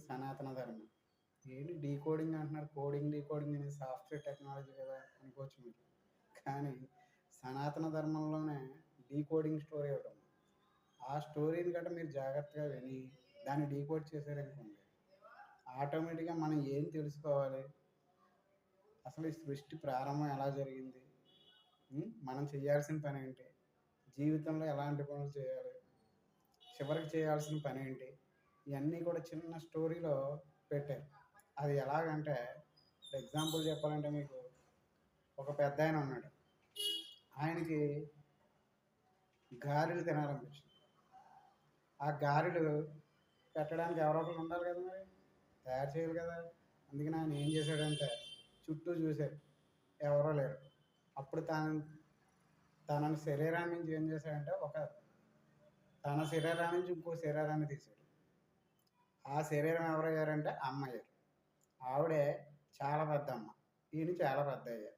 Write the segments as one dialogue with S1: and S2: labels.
S1: సనాతన ధర్మం. ఏంటి డీకోడింగ్ అంటున్నారు, కోడింగ్, డీకోడింగ్ అనేది సాఫ్ట్‌వేర్ టెక్నాలజీ కదా అనుకోవచ్చు మీరు. కానీ సనాతన ధర్మంలోనే డీకోడింగ్ స్టోరీ ఒకటుంది. ఆ స్టోరీని గట్టా మీరు జాగ్రత్తగా విని దాన్ని డీకోడ్ చేశారనుకోండి, ఆటోమేటిక్‌గా మనం ఏం తెలుసుకోవాలి, అసలు ఈ సృష్టి ప్రారంభం ఎలా జరిగింది, మనం చేయాల్సిన పనేంటి, జీవితంలో ఎలాంటి పనులు చేయాలి, చివరికి చేయాల్సిన పనేంటి, ఇవన్నీ కూడా చిన్న స్టోరీలో పెట్టారు. అది ఎలాగంటే ఎగ్జాంపుల్ చెప్పాలంటే మీకు ఒక పెద్దాయన ఉన్నాడు. ఆయనకి గారెలు తినాలనిపించింది. ఆ గారెలు పెట్టడానికి ఎవరో ఒకరు ఉండాలి కదా మరి. తయారు చేయాలి కదా. అందుకని ఆయన ఏం చేశాడంటే చుట్టూ చూశారు. ఎవరో లేరు. అప్పుడు తన శరీరాన్ని నుంచి ఏం చేశాడంటే తన శరీరాన్ని నుంచి ఇంకో శరీరాన్ని తీశాడు. ఆ శరీరం ఎవరయ్యారంటే అమ్మ అయ్యారు. ఆవిడే చాలా పెద్దమ్మ. ఈయన చాలా పెద్దయ్య.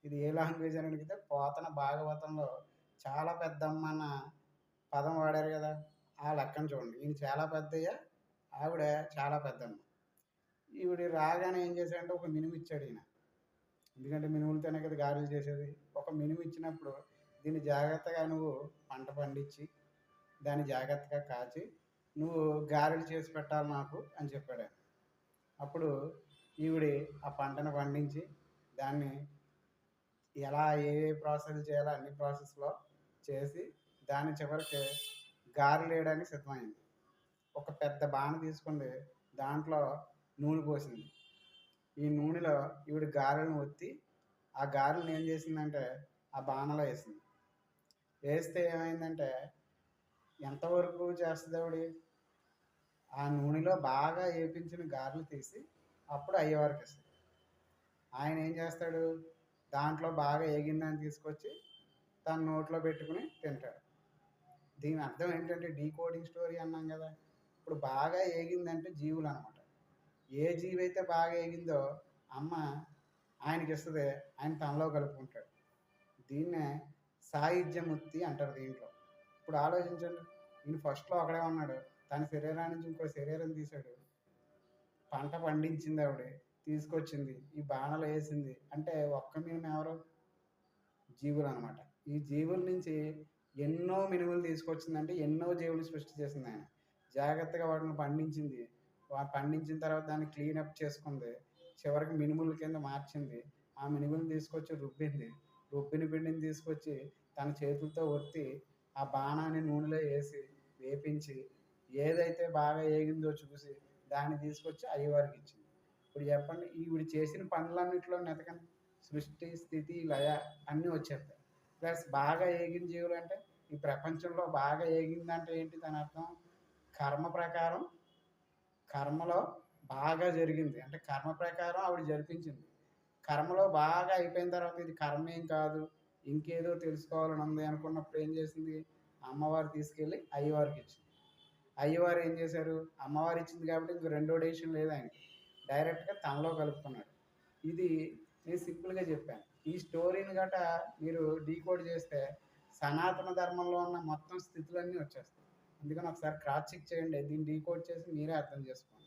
S1: ఇది ఏ లాంగ్వేజ్ అని అడిగితే పోతన భాగవతంలో చాలా పెద్దమ్మ అన్న పదం వాడారు కదా. ఆ లెక్కన చూడండి. ఈయన చాలా పెద్దయ్య, ఆవిడ చాలా పెద్దమ్మ. ఈవిడ రాగానే ఏం చేశాడంటే ఒక మినుము ఇచ్చాడు ఈయన. ఎందుకంటే మినుములతోనే కదా గారెలు చేసేది. ఒక మినుము ఇచ్చినప్పుడు దీన్ని జాగ్రత్తగా నువ్వు పంట పండించి దాన్ని జాగ్రత్తగా కాచి నువ్వు గారెలు చేసి పెట్టాలి నాకు అని చెప్పాడు ఆయన. అప్పుడు ఈవిడ ఆ పంటను పండించి దాన్ని ఎలా ఏ ప్రాసెస్ చేయాలో అన్ని ప్రాసెస్లో చేసి దాని చివరికి గారెలు వేయడానికి సిద్ధమైంది. ఒక పెద్ద బాణ తీసుకుంది, దాంట్లో నూనె పోసింది. ఈ నూనెలో ఈవిడ గారెలను ఒత్తి ఆ గారెలను ఏం చేసిందంటే ఆ బాణలో వేసింది. వేస్తే ఏమైందంటే ఎంతవరకు చేస్తుంది ఆవిడ, ఆ నూనెలో బాగా వేపించిన గారెలు తీసి అప్పుడు అయ్యేవారికి ఇస్తుంది. ఆయన ఏం చేస్తాడు, దాంట్లో బాగా ఏగిందని తీసుకొచ్చి తన నోట్లో పెట్టుకుని తింటాడు. దీని అర్థం ఏంటంటే డీకోడింగ్ స్టోరీ అన్నాం కదా. ఇప్పుడు బాగా ఏగిందంటే జీవులు అనమాట. ఏ జీవి అయితే బాగా ఏగిందో అమ్మ ఆయనకి ఇస్తుంది, ఆయన తనలో కలుపుకుంటాడు. దీన్నే సాయుధ్యముక్తి అంటారు దీంట్లో. ఇప్పుడు ఆలోచించండి, ఈయన ఫస్ట్లో ఒకడే ఉన్నాడు, తన శరీరాన్ని నుంచి ఇంకో శరీరం తీశాడు, పంట పండించింది ఆవిడ, తీసుకొచ్చింది, ఈ బాణలో వేసింది. అంటే ఒక్క మినుము ఎవరు, జీవులు అనమాట. ఈ జీవుల నుంచి ఎన్నో మినుములు తీసుకొచ్చిందంటే ఎన్నో జీవులు సృష్టి చేసింది ఆయన. జాగ్రత్తగా వాటిని పండించింది. పండించిన తర్వాత దాన్ని క్లీనప్ చేసుకుంది. చివరికి మినుముల కింద మార్చింది. ఆ మినుములను తీసుకొచ్చి రుబ్బింది. రుబ్బిన పిండిని తీసుకొచ్చి తన చేతులతో ఒత్తి ఆ బాణాన్ని నూనెలో వేసి వేపించి ఏదైతే బాగా ఏగిందో చూసి దాన్ని తీసుకొచ్చి అయ్యవారికి ఇచ్చింది. ఇప్పుడు చెప్పండి, ఈవిడ చేసిన పనులన్నింటిలో నెతకండి, సృష్టి, స్థితి, లయ అన్నీ వచ్చేస్తాయి. ప్లస్ బాగా ఏగిన జీవులు అంటే ఈ ప్రపంచంలో బాగా ఏగిందంటే ఏంటి దాని అర్థం, కర్మ ప్రకారం కర్మలో బాగా జరిగింది అంటే కర్మ ప్రకారం ఆవిడ జరిపించింది. కర్మలో బాగా అయిపోయిన తర్వాత ఇది కర్మేం కాదు, ఇంకేదో తెలుసుకోవాలని ఉంది అనుకున్నప్పుడు ఏం చేసింది, అమ్మవారు తీసుకెళ్ళి అయ్యవారికి ఇచ్చింది. అయ్యవారు ఏం చేశారు, అమ్మవారు ఇచ్చింది కాబట్టి ఇంక రెండో డెసిషన్ లేదు ఆయనకి, డైరెక్ట్గా తనలో కలుపుకున్నాడు. ఇది నేను సింపుల్గా చెప్పాను. ఈ స్టోరీని గట్ట మీరు డీకోడ్ చేస్తే సనాతన ధర్మంలో ఉన్న మొత్తం స్థితులన్నీ వచ్చేస్తాయి. అందుకని ఒకసారి క్రాస్ చెక్ చేయండి, దీన్ని డీకోడ్ చేసి మీరే అర్థం చేసుకోండి.